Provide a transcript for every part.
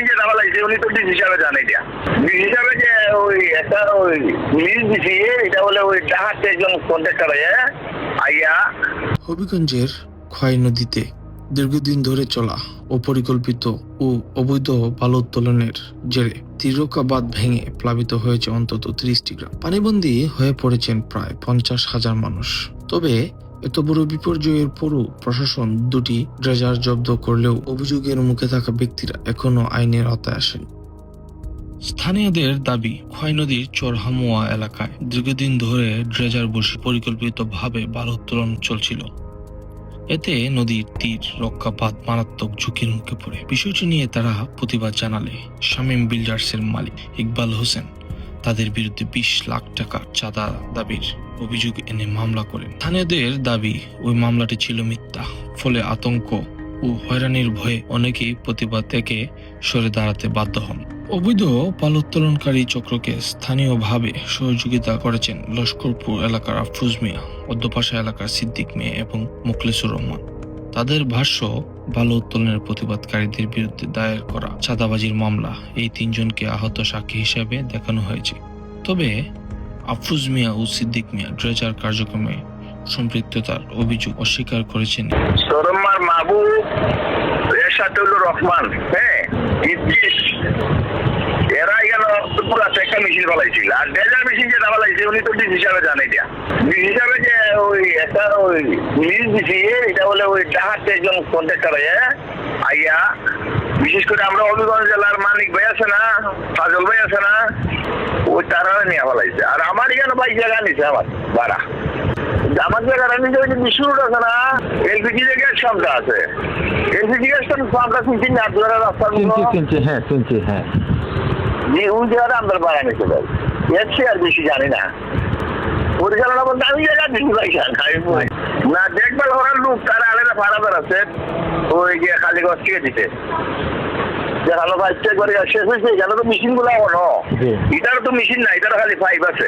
যে দাবা লাগছে উনি তো ডিস হিসাবে জানে এটা। ডিস হিসাবে যে ওই একটা ওই লিজ দিছি এটা বলে ওই ডাহাতে একজন কন্ট্রাক্টর আইয়া হবিগঞ্জের খোয়াই নদীতে দীর্ঘদিন ধরে চলা অপরিকল্পিত ও অবৈধ বালু উত্তোলনের জেরে তীরকা বাঁধ ভেঙে প্লাবিত হয়েছে অন্তত 30টি গ্রাম। পানিবন্দী হয়ে পড়েছেন প্রায় 50,000 মানুষ। তবে এত বড় বিপর্যয়ের পরও প্রশাসন দুটি ড্রেজার জব্দ করলেও অভিযোগের মুখে থাকা ব্যক্তিরা এখনো আইনের আওতায় আসেন। স্থানীয়দের দাবি, খোয়াই নদীর চরহামুয়া এলাকায় দীর্ঘদিন ধরে ড্রেজার বসে পরিকল্পিতভাবে বালু উত্তোলন চলছিল। এতে নদীর তীর রক্ষা বাঁধ মারাত্মক ঝুঁকির মুখে পড়ে। বিষয়টি নিয়ে তারা প্রতিবাদ জানালে শামীম বিল্ডার্সের মালিক ইকবাল হোসেন তাদের বিরুদ্ধে 20 লাখ টাকা চাঁদা দাবির অভিযোগ এনে মামলা করেন। স্থানীয়দের দাবি ওই মামলাটি ছিল মিথ্যা, ফলে আতঙ্ক ও হয়রানির ভয়ে অনেকেই প্রতিবাদ থেকে সরে দাঁড়াতে বাধ্য হন। অবৈধ বালু উত্তোলনকারী চক্রকে স্থানীয়ভাবে সহযোগিতা করেছেন লস্করপুর এলাকার আফরোজ মিয়া, অধ্যপাশা এলাকার সিদ্দিক মিয়া এবং মোখলেসুর রহমান। তাদের ভাষ্য, বালু উত্তোলনের প্রতিবাদকারীদের বিরুদ্ধে দায়ের করা চাঁদাবাজির মামলা এই 3 জনকে আহত সাক্ষী হিসেবে দেখানো হয়েছে। তবে আফরোজ মিয়া ও সিদ্দিক মিয়া ড্রেজার কার্যক্রমে সম্পৃক্ততার অভিযোগ অস্বীকার করেছেন। সরম্মার মাহবুব রেশাদুল রহমান ইদ্রিস এরা এখানে পুরো একটা মেশিন বানাইছিল। আর ডেজার মেশিন যে দাবা লাগছে উনি তো ডিস হিসাবে জানে এটা। ডিস হিসাবে যে ওই একটা ওই লিজ দিছি এটা বলে ওই ডাহাতে একজন কন্ট্রাক্টর আইয়া, বিশেষ করে আমরা হবিগঞ্জ জেলার মানিক ভাই আছে না, ফাজল ভাই আছে না, ওই তারা নিয়ে ফেলাইছে। আর আমার এখানে 22 জায়গা নিছে আমার ভাড়া। আমার জায়গাটা নিজে ওই যে বিষ্ণুর আছে না, এলপিজি যে গ্যাস পাম্পটা আছে, এলপিজি গ্যাস পাম্পটা শুনছি না আপনারা রাস্তার হ্যাঁ যে ওই জায়গাটা আমরা ভাড়া নিতে পারি। এর চেয়ে আর বেশি জানি না। পরিচালনা বলতে আমি জায়গা দিতে পারি না, দেখবার করার লোক তারা আলাদা ভাড়া বেড়াচ্ছে ওই যে খালিগঞ্জ থেকে দিতে। দেখানো বাইশটা একবার শেষ হয়েছে, এখানে তো মেশিন গুলো এটারও তো মেশিন না, এটারও খালি পাইপ আছে।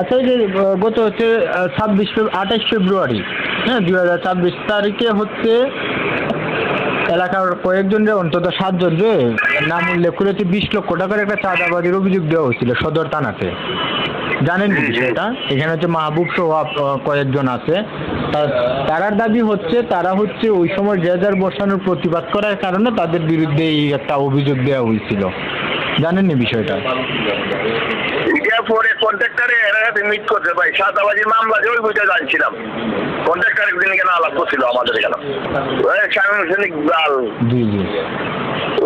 আচ্ছা, এই যে গত হচ্ছে 28 ফেব্রুয়ারি 2024 তারিখে হচ্ছে এলাকার কয়েকজনের অন্তত 7 জনকে নাম উল্লেখ করেছে 20 লক্ষ টাকার একটা চাঁদাবাজির অভিযোগ দেওয়া হয়েছিল সদর থানাতে। জানেন কি বিষয়টা? এখানে হচ্ছে মাহবুব সহ কয়েকজন আছে। তারার দাবি হচ্ছে তারা হচ্ছে ওই সময় ড্রেজার বসানোর প্রতিবাদ করার কারণে তাদের বিরুদ্ধে এই একটা অভিযোগ দেওয়া হয়েছিল। জানেননি বিষয়টা? পরে কন্ট্রাক্টরে এর সাথে মিট করতে ভাই চাঁদাবাজির মামলা যে ওই বইটা জানছিলাম। কন্ট্রাক্টর একদিন কেন আলাপ করছিল আমাদের এখানে, শামীম হোসেন ইকবাল,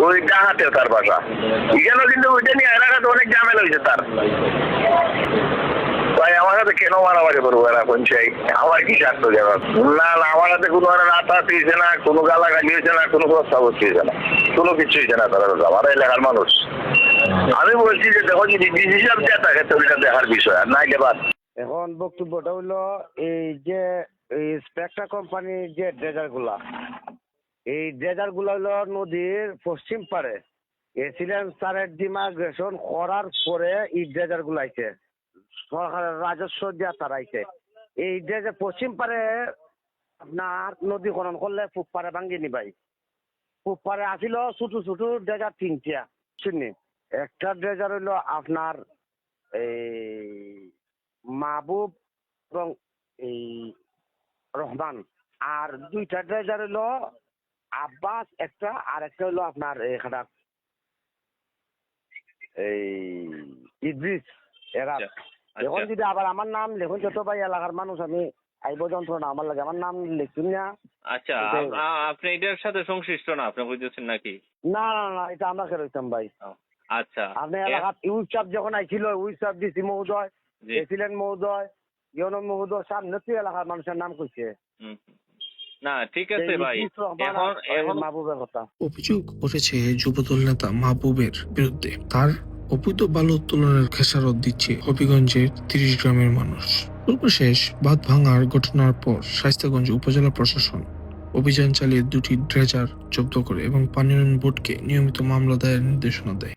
ওই ডাহাতে তার বাসা। এখানে কিন্তু ওইটা নিয়ে এর সাথে অনেক ঝামেলা হয়েছে তার। ভাই আমার সাথে কেন মারামারি করবো এরা পঞ্চায়েত? আমার কি স্বার্থ যাবে? না না, আমার হাতে কোনো রাতাত হয়েছে না, কোনো গালাগালি হয়েছে না, কোনো প্রস্তাব হয়েছে না, কোনো কিছু হয়েছে না। তারা আমার এলাকার মানুষ। আমি বলছি যে দেখো যদি ডিস হিসাব দেওয়া থাকে তো ওইটা দেখার বিষয়, আর নাই দেবার। এখন বক্তব্যটা হইলো এই যে স্পেকট্রা কোম্পানির যে ড্রেজার গুলা, এই ড্রেজার গুলা হইলো নদীর পশ্চিম পারে এসিলেন স্যারের ডিমাগ্রেশন করার পরে এই ড্রেজার গুলো আইছে, সরকারের রাজস্ব দিয়া তারাইছে। এই ড্রেজার পশ্চিম পারে আপনার নদী খনন করলে পূব পারে ভাঙ্গি নিবাই। পূব পারে আসিল ছোট ছোট ড্রেজার 3টা শুনি। একটা ড্রেজার হইলো আপনার এই মাহবুব এবং এই রহমান, আর 2টা ড্রেজার হইলো আব্বাস একটা, আর একটা হইলো আপনার এখানে এই ইদ্রিস এরা। এখন যদি আবার আমার নাম লেখুন যত ভাই এলাকার মানুষ আমি আইব যন্ত্রণা আমার লাগে, আমার নাম লিখুন না। আচ্ছা, আপনি এটার সাথে সংশ্লিষ্ট না আপনি বুঝতেছেন নাকি? না না না, এটা আমরা খেলতাম ভাই। আচ্ছা, আপনি এলাকার ইউসাব যখন আইছিল ইউসাব ডিসি মহোদয়, এসিলেন মহোদয়, ইউনো মহোদয় সামনে তুই এলাকার মানুষের নাম কইছে। না ঠিক আছে ভাই, এখন মাহবুবের কথা অভিযোগ উঠেছে যুবদল নেতা মাহবুবের বিরুদ্ধে। তার অবৈধ বালু উত্তোলনের খেসারত দিচ্ছে হবিগঞ্জের 30 গ্রামের মানুষ। সর্বশেষ বাঁধ ভাঙার ঘটনার পর শায়েস্তাগঞ্জ উপজেলা প্রশাসন অভিযান চালিয়ে 2টি ড্রেজার জব্দ করে এবং পানি উন্নয়ন বোর্ডকে নিয়মিত মামলা দায়ের নির্দেশনা দেয়।